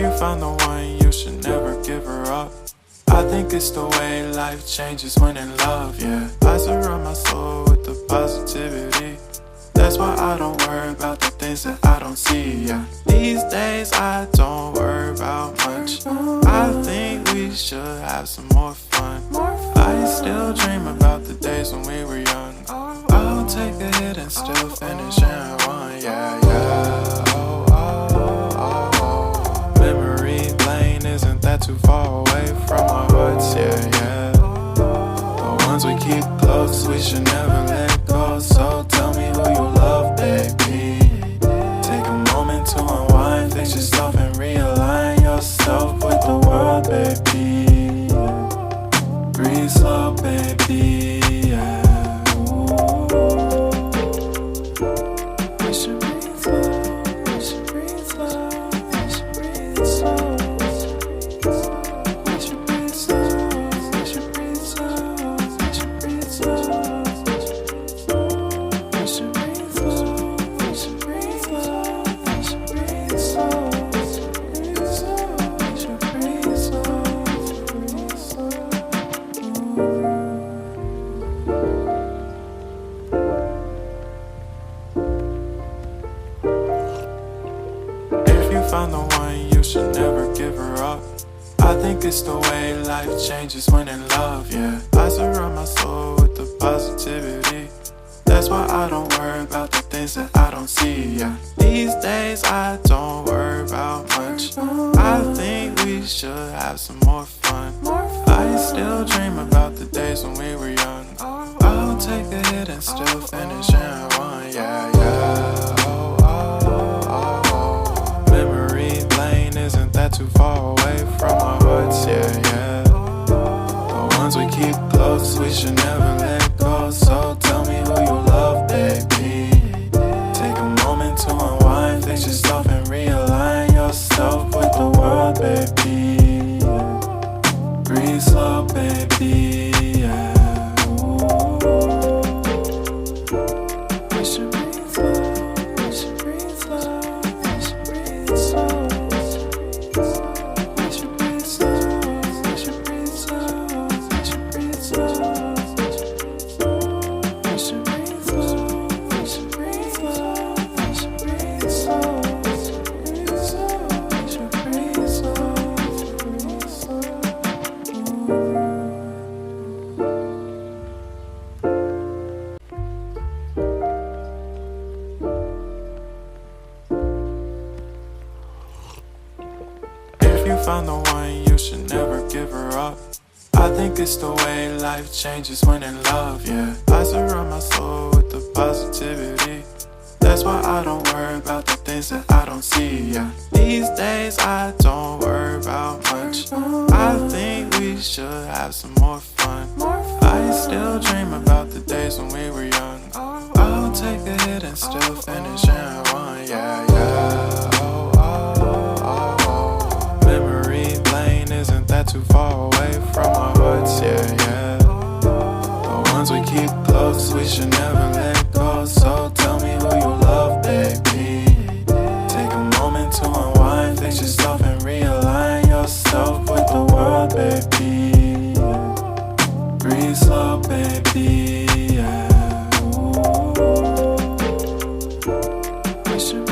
you found the one, you should never give her up. I think it's the way life changes when in love, yeah. I surround my soul with the positivity. That's why I don't worry about the things that I don't see, yeah. These days I don't worry about much. I think we should have some more fun. I still dream about the days when we were young. I'll take a hit and still finish in one, yeah, yeah. Oh, oh, oh, oh. Memory lane, isn't that too far away from our hearts, yeah, yeah. The ones we keep close, we should never let go. So tell me who you love, baby. Take a moment to unwind, fix yourself and realign yourself with the world, baby. Breathe slow, baby, yeah. We should breathe slow, we should breathe slow, we should breathe slow. We should breathe slow, we should breathe slow, we should breathe slow. We should breathe slow, we should breathe slow, we should breathe slow. We should breathe slow, breathe slow. If you found the one, you should never give her up. I think it's the way life changes when in love, yeah. I surround my soul with the positivity. That's why I don't worry about the things that I don't see, yeah. These days I don't worry about much. I think we should have some more fun. I still dream about the days when we were young. I'll take a hit and still finish in one, yeah, yeah. Oh, oh, oh, oh. Memory lane, isn't that too far away from our hearts, yeah, yeah. The ones we keep close, we should never let go. So tell me who you love, baby. Take a moment to unwind, fix yourself and realign yourself with the world, baby. Breathe slow, baby, yeah. We should breathe slow, we should breathe slow, we should breathe slow. We should breathe slow, we should breathe slow, we should breathe slow. We should breathe slow, we should breathe slow, we should breathe slow. We should breathe slow, breathe slow. If you found the one, you should never give her up. I think it's the way life changes when in love, yeah. I surround my soul with the positivity. That's why I don't worry about the things that I don't see, yeah. These days I don't worry about much. I think we should have some more fun. I still dream about the days when we were young. I'll take a hit and still finish in one, yeah, yeah. Oh, oh, oh, oh. Memory lane, isn't that too far away from our hearts, yeah, yeah. The ones we keep close, we should never let go. So tell me who you love, baby. Take a moment to unwind, fix yourself and realign yourself with the world, baby. Breathe slow, baby, yeah. We should